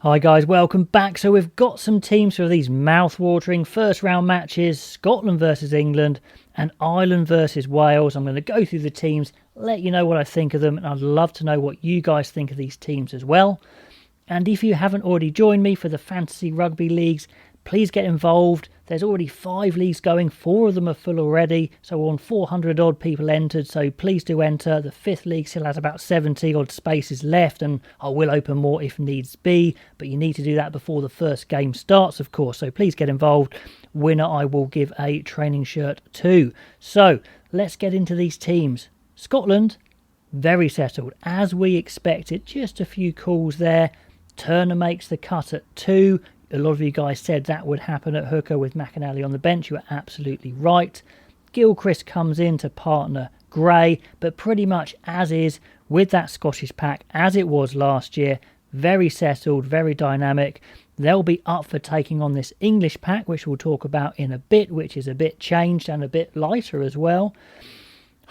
Hi guys, welcome back. So we've got some teams for these mouth-watering first round matches, Scotland versus England and Ireland versus Wales. I'm going to go through the teams, let you know what I think of them, and I'd love to know what you guys think of these teams as well. And if you haven't already joined me for the Fantasy Rugby Leagues, please get involved. There's already 5 leagues going, 4 of them are full already, so we're on 400 odd people entered, so please do enter. The 5th league still has about 70 odd spaces left, and I will open more if needs be, but you need to do that before the first game starts, of course, so please get involved. Winner I will give a training shirt to. So let's get into these teams. Scotland, very settled, as we expected, just a few calls there. Turner makes the cut at 2. A lot of you guys said that would happen at hooker with McInally on the bench. You are absolutely right. Gilchrist comes in to partner Gray, but pretty much as is with that Scottish pack, as it was last year. Very settled, very dynamic. They'll be up for taking on this English pack, which we'll talk about in a bit, which is a bit changed and a bit lighter as well.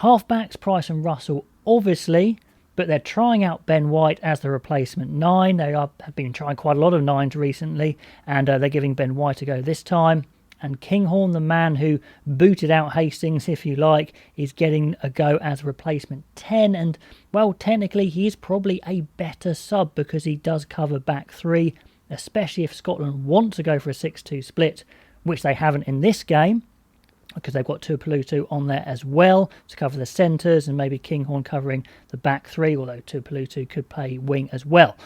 Halfbacks, Price and Russell, obviously, but they're trying out Ben White as the replacement 9. They have been trying quite a lot of 9s recently, and they're giving Ben White a go this time. And Kinghorn, the man who booted out Hastings, if you like, is getting a go as replacement 10. And, well, technically, he is probably a better sub because he does cover back 3, especially if Scotland want to go for a 6-2 split, which they haven't in this game, because they've got Tuipulotu on there as well to cover the centres, and maybe Kinghorn covering the back 3, although Tuipulotu could play wing as well.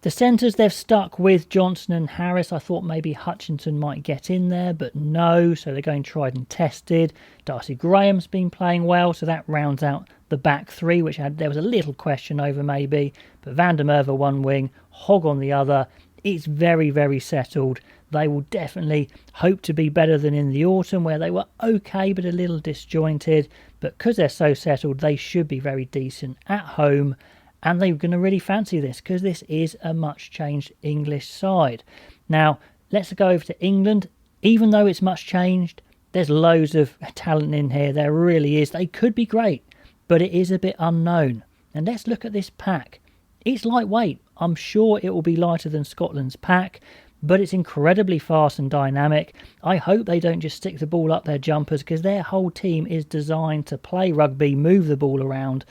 The centres, they've stuck with Johnson and Harris. I thought maybe Hutchinson might get in there, but no, so they're going tried and tested. Darcy Graham's been playing well, so that rounds out the back 3, which there was a little question over maybe, but Van der Merwe one wing, Hogg on the other. It's very, very settled. They will definitely hope to be better than in the autumn, where they were okay but a little disjointed. But because they're so settled, they should be very decent at home. And they're going to really fancy this because this is a much changed English side. Now, let's go over to England. Even though it's much changed, there's loads of talent in here. There really is. They could be great, but it is a bit unknown. And let's look at this pack. It's lightweight. I'm sure it will be lighter than Scotland's pack, but it's incredibly fast and dynamic. I hope they don't just stick the ball up their jumpers because their whole team is designed to play rugby, move the ball around.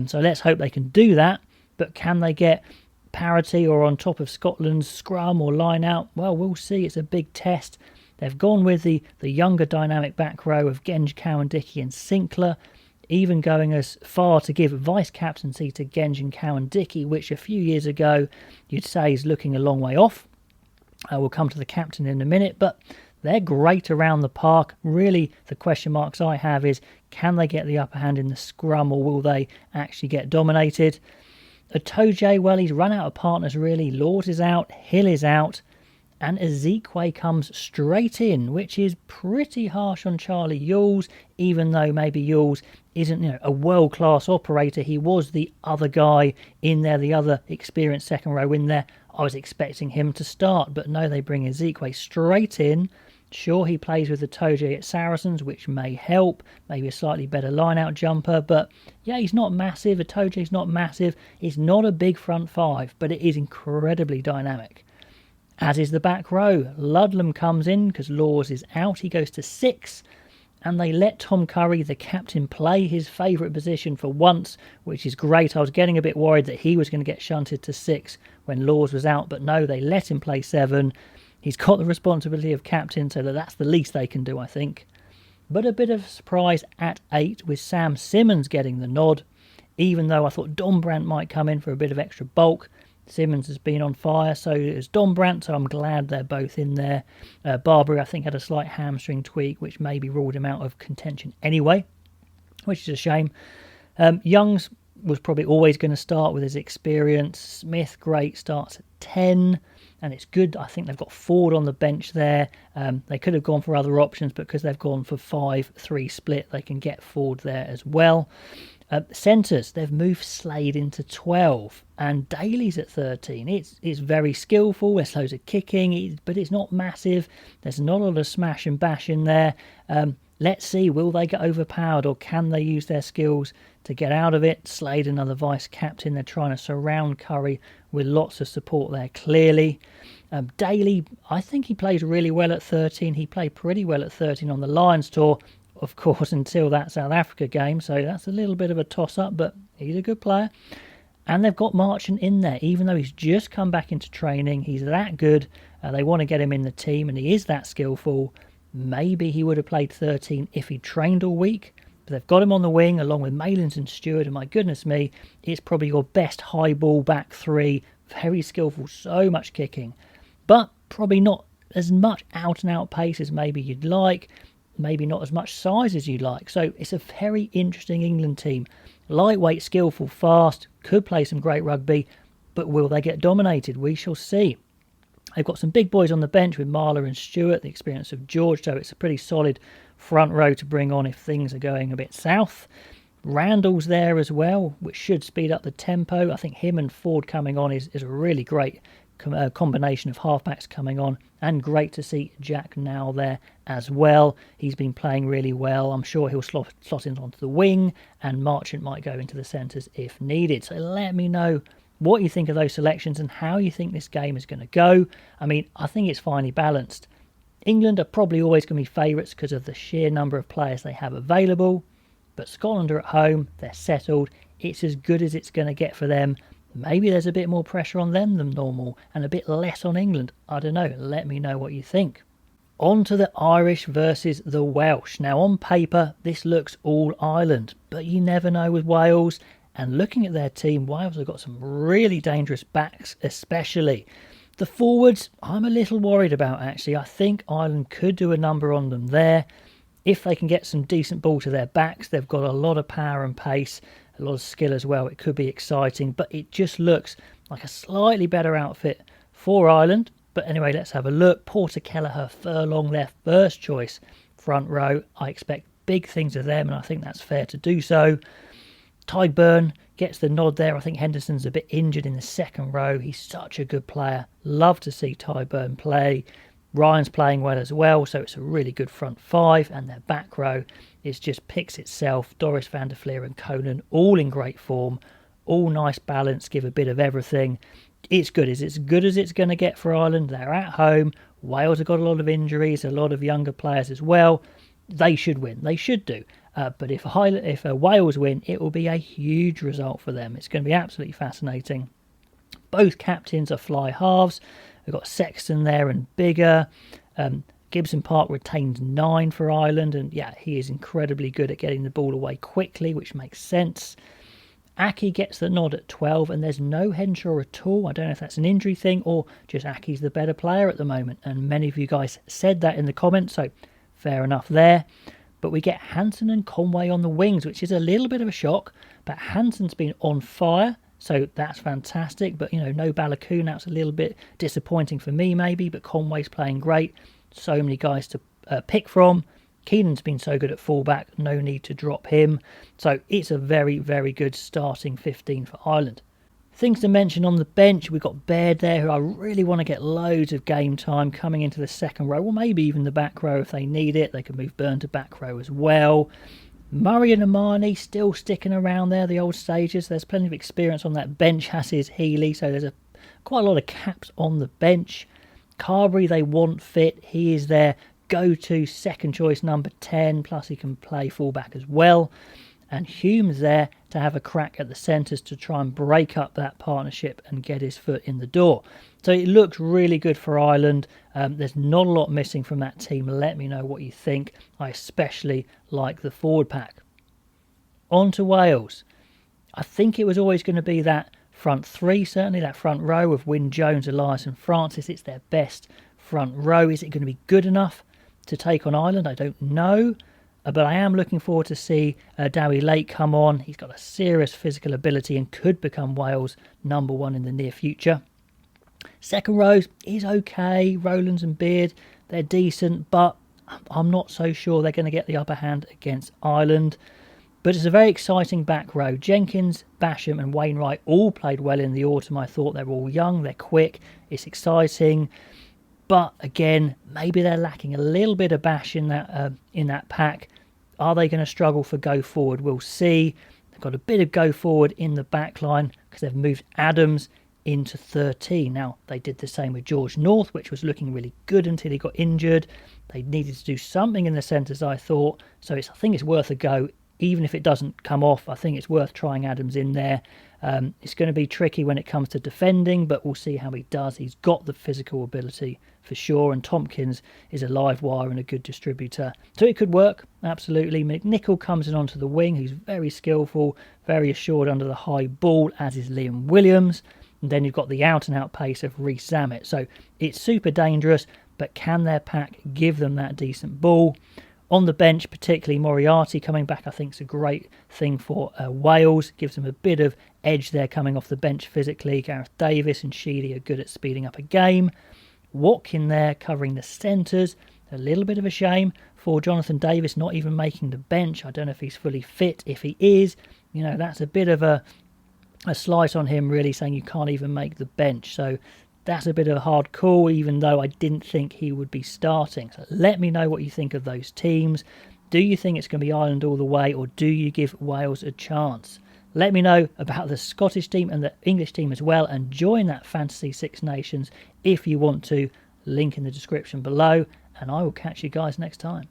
So let's hope they can do that. But can they get parity or on top of Scotland's scrum or line out? Well, we'll see. It's a big test. They've gone with the younger dynamic back row of Genge, Cowan-Dickie and Sinclair, even going as far to give vice-captaincy to Genge and Cowan-Dickie, which a few years ago you'd say is looking a long way off. We'll come to the captain in a minute, but they're great around the park. Really, the question marks I have is, can they get the upper hand in the scrum, or will they actually get dominated? Itoje, well, he's run out of partners, really. Laws is out, Hill is out, and Ezekwe comes straight in, which is pretty harsh on Charlie Ewels, even though maybe Ewels isn't a world-class operator. He was the other guy in there, the other experienced second row in there. I was expecting him to start, but no, they bring Ezekwe straight in. Sure, he plays with the Itoje at Saracens, which may help. Maybe a slightly better line-out jumper, but yeah, he's not massive. Itoje's not massive. It's not a big front 5, but it is incredibly dynamic. As is the back row. Ludlam comes in because Laws is out. He goes to 6. And they let Tom Curry, the captain, play his favourite position for once, which is great. I was getting a bit worried that he was going to get shunted to 6 when Laws was out, but no, they let him play 7. He's got the responsibility of captain, so that's the least they can do, I think. But a bit of a surprise at 8 with Sam Simmons getting the nod, even though I thought Dombrandt might come in for a bit of extra bulk. Simmons has been on fire, so is Dombrandt, so I'm glad they're both in there. Barbary, I think, had a slight hamstring tweak, which maybe ruled him out of contention anyway, which is a shame. Youngs was probably always going to start with his experience. Smith, great, starts at 10, and it's good. I think they've got Ford on the bench there. They could have gone for other options, but because they've gone for 5-3 split, they can get Ford there as well. Centres, they've moved Slade into 12 and Daly's at 13. It's very skillful. There's loads of kicking, but it's not massive. There's not a lot of smash and bash in there. Let's see, will they get overpowered or can they use their skills to get out of it. Slade, another vice-captain. They're trying to surround Curry with lots of support there, clearly. Daly, I think he plays really well at 13. He played pretty well at 13 on the Lions tour, of course, until that South Africa game. So that's a little bit of a toss-up, but he's a good player. And they've got Marchant in there, even though he's just come back into training. He's that good. They want to get him in the team, and he is that skillful. Maybe he would have played 13 if he trained all week. But they've got him on the wing, along with Malins and Stewart. And my goodness me, it's probably your best high ball back three. Very skillful, so much kicking. But probably not as much out-and-out pace as maybe you'd like. Maybe not as much size as you'd like. So it's a very interesting England team. Lightweight, skillful, fast, could play some great rugby, but will they get dominated? We shall see. They've got some big boys on the bench with Marler and Stewart, the experience of George, so it's a pretty solid front row to bring on if things are going a bit south. Randall's there as well, which should speed up the tempo. I think him and Ford coming on is a really great combination of halfbacks coming on, and great to see Jack now there as well. He's been playing really well. I'm sure he'll slot in onto the wing, and Marchant might go into the centres if needed. So let me know what you think of those selections and how you think this game is going to go. I mean, I think it's finely balanced. England are probably always going to be favourites because of the sheer number of players they have available, but Scotland are at home, they're settled, it's as good as it's going to get for them. Maybe there's a bit more pressure on them than normal and a bit less on England. I don't know. Let me know what you think. On to the Irish versus the Welsh. Now, on paper, this looks all Ireland, but you never know with Wales. And looking at their team, Wales have got some really dangerous backs, especially. The forwards, I'm a little worried about, actually. I think Ireland could do a number on them there. If they can get some decent ball to their backs, they've got a lot of power and pace, a lot of skill as well. It could be exciting, but it just looks like a slightly better outfit for Ireland. But anyway, let's have a look. Porter, Kelleher, Furlong, their first choice front row. I expect big things of them, and I think that's fair to do so. Tyburn gets the nod there. I think Henderson's a bit injured in the second row. He's such a good player. Love to see Tyburn play. Ryan's playing well as well, so it's a really good front five, and their back row just picks itself. Doris van der Fleer and Conan, all in great form, all nice balance, give a bit of everything. It's good. It's as good as it's going to get for Ireland. They're at home. Wales have got a lot of injuries, a lot of younger players as well. They should win. They should do. But if Wales win, it will be a huge result for them. It's going to be absolutely fascinating. Both captains are fly halves. We've got Sexton there and Bigger. Gibson Park retains 9 for Ireland, and yeah, he is incredibly good at getting the ball away quickly, which makes sense. Aki gets the nod at 12, and there's no Henshaw at all. I don't know if that's an injury thing or just Aki's the better player at the moment, and many of you guys said that in the comments, so fair enough there. But we get Hansen and Conway on the wings, which is a little bit of a shock, but Hansen's been on fire, so that's fantastic. But, no Balakoon, that's a little bit disappointing for me maybe, but Conway's playing great. So many guys to pick from. Keenan's been so good at fullback, no need to drop him. So it's a very, very good starting 15 for Ireland. Things to mention on the bench, we've got Baird there, who I really want to get loads of game time coming into the second row, or maybe even the back row if they need it. They can move Byrne to back row as well. Murray and Amani still sticking around there, the old stages. There's plenty of experience on that bench, as is Healy, so there's quite a lot of caps on the bench. Carberry they want fit. He is their go-to second choice number 10, plus he can play fullback as well. And Hume's there to have a crack at the centres to try and break up that partnership and get his foot in the door. So it looks really good for Ireland. There's not a lot missing from that team. Let me know what you think. I especially like the forward pack. On to Wales. I think it was always going to be that front three, certainly that front row of Wyn Jones, Elias and Francis. It's their best front row. Is it going to be good enough to take on Ireland? I don't know. But I am looking forward to see Dowie Lake come on. He's got a serious physical ability and could become Wales' number 1 in the near future. Second row is okay. Rowlands and Beard, they're decent, but I'm not so sure they're going to get the upper hand against Ireland. But it's a very exciting back row. Jenkins, Basham and Wainwright all played well in the autumn. I thought they're all young, they're quick, it's exciting. But again, maybe they're lacking a little bit of bash in that pack. Are they going to struggle for go forward? We'll see. They've got a bit of go forward in the back line because they've moved Adams into 13. Now, they did the same with George North, which was looking really good until he got injured. They needed to do something in the centres, I thought. So I think it's worth a go. Even if it doesn't come off, I think it's worth trying Adams in there. It's going to be tricky when it comes to defending, but we'll see how he does. He's got the physical ability for sure, and Tompkins is a live wire and a good distributor. So it could work, absolutely. McNichol comes in onto the wing. He's very skillful, very assured under the high ball, as is Liam Williams. And then you've got the out-and-out pace of Reece Zammit. So it's super dangerous, but can their pack give them that decent ball? On the bench, particularly Moriarty coming back, I think is a great thing for Wales. Gives them a bit of edge there coming off the bench physically. Gareth Davis and Sheedy are good at speeding up a game. Watkin there covering the centres. A little bit of a shame for Jonathan Davis not even making the bench. I don't know if he's fully fit. If he is, that's a bit of a slight on him, really, saying you can't even make the bench. So that's a bit of a hard call, even though I didn't think he would be starting. So let me know what you think of those teams. Do you think it's going to be Ireland all the way, or do you give Wales a chance? Let me know about the Scottish team and the English team as well, and join that Fantasy Six Nations if you want to. Link in the description below, and I will catch you guys next time.